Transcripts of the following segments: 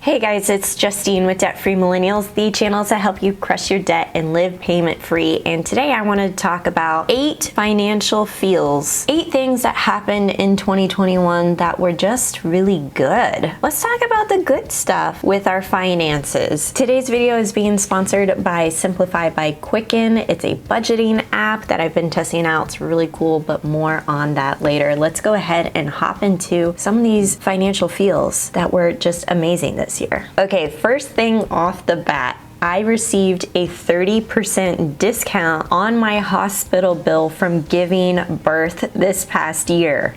Hey guys, it's Justine with Debt Free Millennials, the channel to help you crush your debt and live payment free. And today I want to talk about 8 financial feels, 8 things that happened in 2021 that were just really good. Let's talk about the good stuff with our finances. Today's video is being sponsored by Simplify by Quicken. It's a budgeting app that I've been testing out. It's really cool, but more on that later. Let's go ahead and hop into some of these financial feels that were just amazing this year. Okay, first thing off the bat, I received a 30% discount on my hospital bill from giving birth this past year.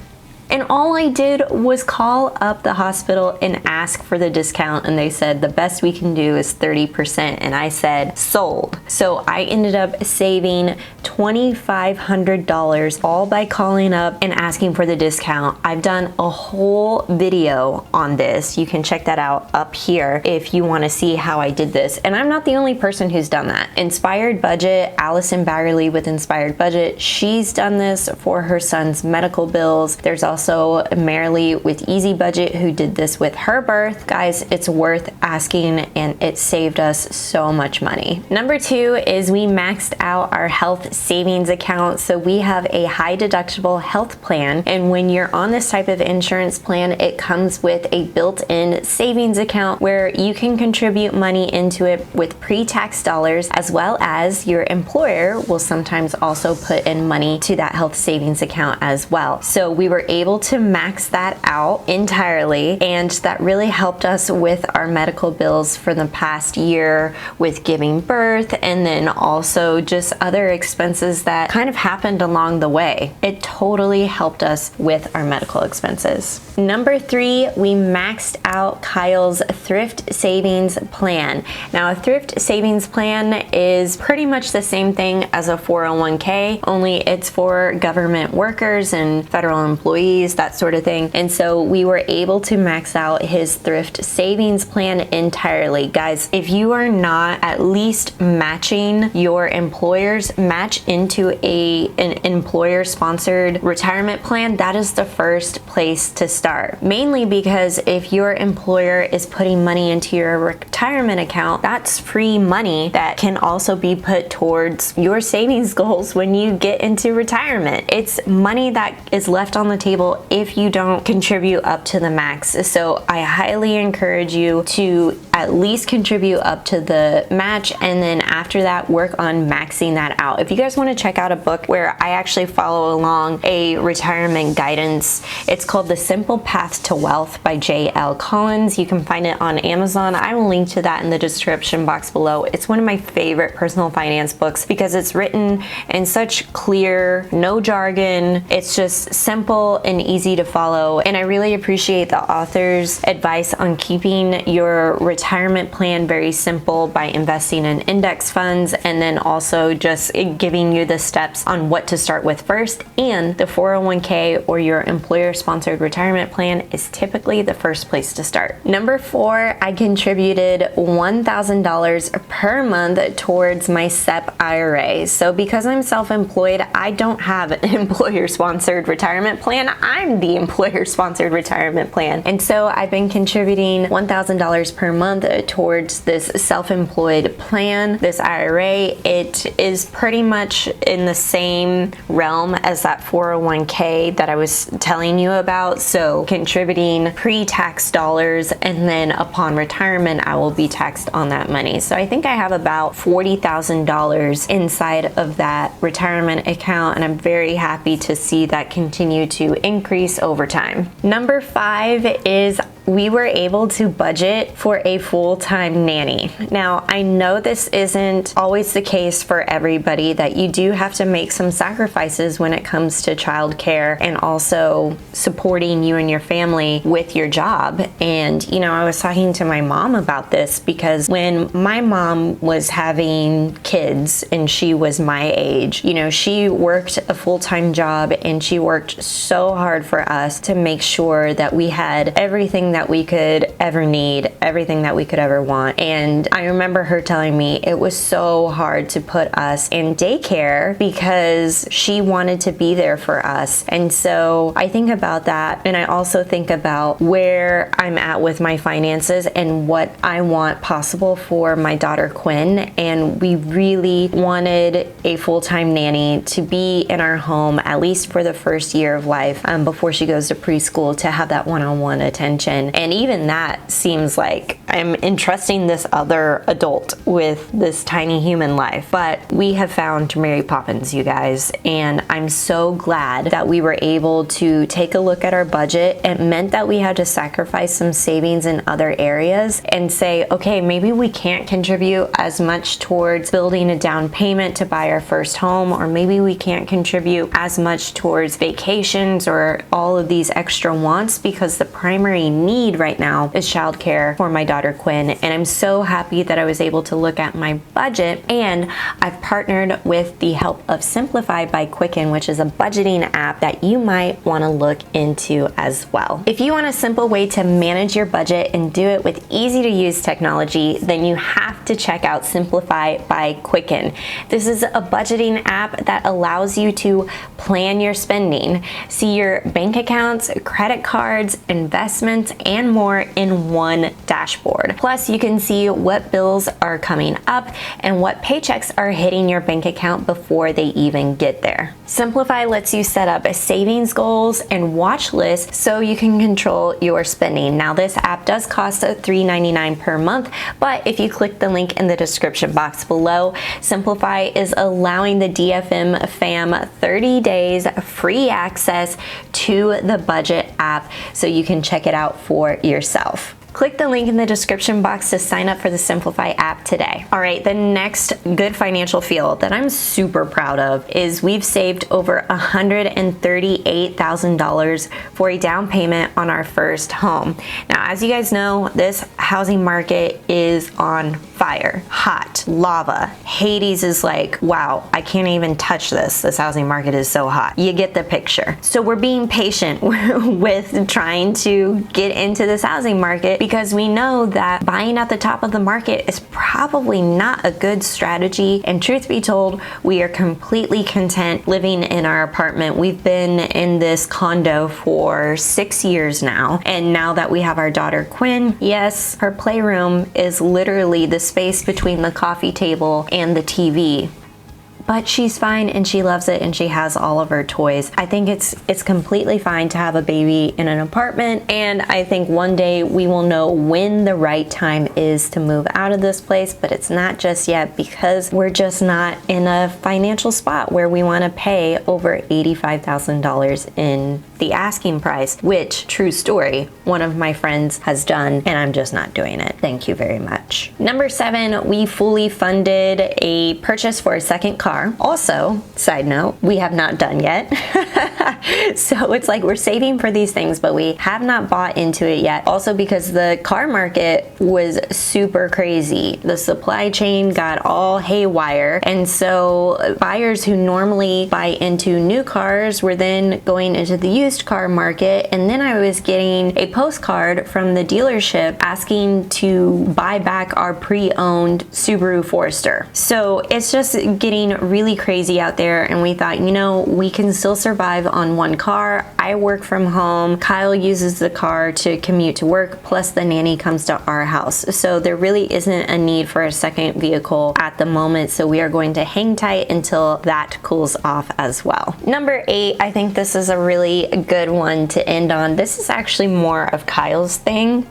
And all I did was call up the hospital and ask for the discount, and they said the best we can do is 30%, and I said sold. So I ended up saving $2,500 all by calling up and asking for the discount. I've done a whole video on this. You can check that out up here if you want to see how I did this. And I'm not the only person who's done that. Inspired Budget, Allison Baggerly with Inspired Budget, she's done this for her son's medical bills. There's also Marilee with Easy Budget who did this with her birth. Guys, it's worth asking and it saved us so much money. Number 2 is we maxed out our health savings account. So we have a high deductible health plan, and when you're on this type of insurance plan, it comes with a built-in savings account where you can contribute money into it with pre-tax dollars, as well as your employer will sometimes also put in money to that health savings account as well. So we were able to max that out entirely, and that really helped us with our medical bills for the past year with giving birth, and then also just other expenses that kind of happened along the way. It totally helped us with our medical expenses. Number 3, we maxed out Kyle's thrift savings plan. Now, a thrift savings plan is pretty much the same thing as a 401k, only it's for government workers and federal employees, that sort of thing. And so we were able to max out his thrift savings plan entirely. Guys, if you are not at least matching your employer's match into an employer sponsored retirement plan, that is the first place to start. Mainly because if your employer is putting money into your retirement account, that's free money that can also be put towards your savings goals when you get into retirement. It's money that is left on the table if you don't contribute up to the max. So I highly encourage you to at least contribute up to the match, and then after that work on maxing that out. If you guys want to check out a book where I actually follow along a retirement guidance, it's called The Simple Path to Wealth by J.L. Collins. You can find it on Amazon. I will link to that in the description box below. It's one of my favorite personal finance books because it's written in such clear, no jargon. It's just simple and easy to follow, and I really appreciate the author's advice on keeping your retirement plan very simple by investing in index funds, and then also just giving you the steps on what to start with first. And the 401k or your employer sponsored retirement plan is typically the first place to start. Number 4, I contributed $1,000 per month towards my SEP IRA. So because I'm self-employed, I don't have an employer sponsored retirement plan. I'm the employer-sponsored retirement plan. And so I've been contributing $1,000 per month towards this self-employed plan, this IRA. It is pretty much in the same realm as that 401k that I was telling you about. So contributing pre-tax dollars, and then upon retirement, I will be taxed on that money. So I think I have about $40,000 inside of that retirement account, and I'm very happy to see that continue to increase over time. Number 5 is we were able to budget for a full-time nanny. Now, I know this isn't always the case for everybody, that you do have to make some sacrifices when it comes to childcare and also supporting you and your family with your job. And, you know, I was talking to my mom about this because when my mom was having kids and she was my age, you know, she worked a full-time job and she worked so hard for us to make sure that we had everything that that we could ever need, everything that we could ever want. And I remember her telling me it was so hard to put us in daycare because she wanted to be there for us. And so I think about that, and I also think about where I'm at with my finances and what I want possible for my daughter Quinn. And we really wanted a full-time nanny to be in our home at least for the first year of life, before she goes to preschool, to have that one-on-one attention. And even that seems like I'm entrusting this other adult with this tiny human life. But we have found Mary Poppins, you guys, and I'm so glad that we were able to take a look at our budget. It meant that we had to sacrifice some savings in other areas and say, okay, maybe we can't contribute as much towards building a down payment to buy our first home, or maybe we can't contribute as much towards vacations or all of these extra wants, because the primary need right now is childcare for my daughter Quinn. And I'm so happy that I was able to look at my budget, and I've partnered with the help of Simplify by Quicken, which is a budgeting app that you might want to look into as well. If you want a simple way to manage your budget and do it with easy to use technology, then you have to check out Simplify by Quicken. This is a budgeting app that allows you to plan your spending, see your bank accounts, credit cards, investments, and more in one dashboard. Plus, you can see what bills are coming up and what paychecks are hitting your bank account before they even get there. Simplify lets you set up savings goals and watch lists so you can control your spending. Now, this app does cost $3.99 per month, but if you click the link in the description box below, Simplify is allowing the DFM fam 30 days free access to the budget app so you can check it out for yourself. Click the link in the description box to sign up for the Simplify app today. All right, the next good financial field that I'm super proud of is we've saved over $138,000 for a down payment on our first home. Now, as you guys know, this housing market is on fire, hot, lava. Hades is like, wow, I can't even touch this. This housing market is so hot. You get the picture. So we're being patient with trying to get into this housing market, because we know that buying at the top of the market is probably not a good strategy. And truth be told, we are completely content living in our apartment. We've been in this condo for 6 years now. And now that we have our daughter Quinn, yes, her playroom is literally the space between the coffee table and the TV. But she's fine and she loves it and she has all of her toys. I think it's completely fine to have a baby in an apartment, and I think one day we will know when the right time is to move out of this place, but it's not just yet because we're just not in a financial spot where we want to pay over $85,000 in the asking price, which, true story, one of my friends has done, and I'm just not doing it. Thank you very much. Number 7, we fully funded a purchase for a second car. Also, side note, we have not done yet. So it's like we're saving for these things, but we have not bought into it yet. Also because the car market was super crazy. The supply chain got all haywire. And so buyers who normally buy into new cars were then going into the used car market. And then I was getting a postcard from the dealership asking to buy back our pre-owned Subaru Forester. So it's just getting really crazy out there, and we thought, you know, we can still survive on one car. I work from home. Kyle uses the car to commute to work, plus the nanny comes to our house. So there really isn't a need for a second vehicle at the moment, so we are going to hang tight until that cools off as well. Number 8, I think this is a really good one to end on. This is actually more of Kyle's thing,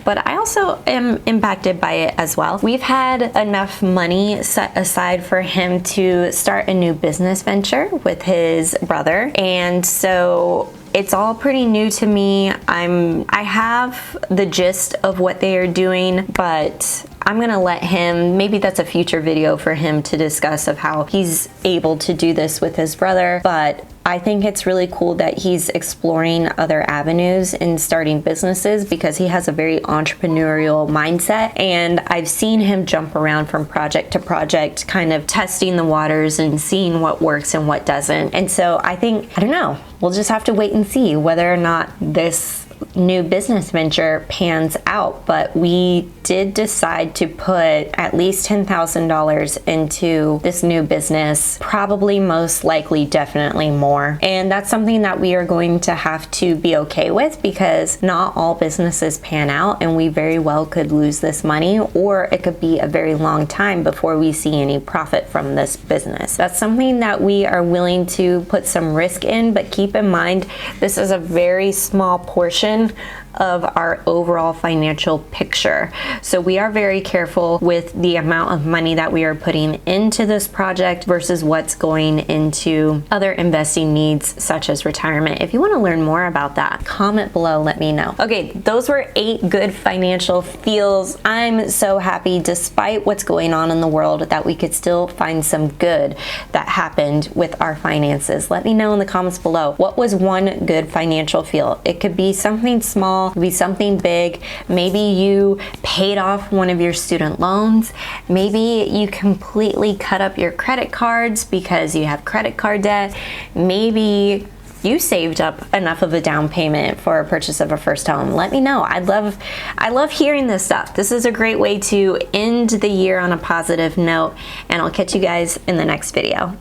but I also am impacted by it as well. We've had enough money set aside for him to start a new business venture with his brother, and so it's all pretty new to me. I have the gist of what they are doing, but I'm gonna let him, maybe that's a future video for him to discuss of how he's able to do this with his brother. But I think it's really cool that he's exploring other avenues and starting businesses, because he has a very entrepreneurial mindset, and I've seen him jump around from project to project, kind of testing the waters and seeing what works and what doesn't. And so I think, I don't know, we'll just have to wait and see whether or not this new business venture pans out, but we did decide to put at least $10,000 into this new business, probably, most likely, definitely more. And that's something that we are going to have to be okay with, because not all businesses pan out and we very well could lose this money, or it could be a very long time before we see any profit from this business. That's something that we are willing to put some risk in, but keep in mind, this is a very small portion of our overall financial picture. So we are very careful with the amount of money that we are putting into this project versus what's going into other investing needs, such as retirement. If you want to learn more about that, comment below, let me know. Okay, those were 8 good financial feels. I'm so happy, despite what's going on in the world, that we could still find some good that happened with our finances. Let me know in the comments below, what was one good financial feel? It could be something small, it could be something big. Maybe you paid off one of your student loans. Maybe you completely cut up your credit cards because you have credit card debt. Maybe you saved up enough of a down payment for a purchase of a first home. Let me know. I love hearing this stuff. This is a great way to end the year on a positive note, and I'll catch you guys in the next video.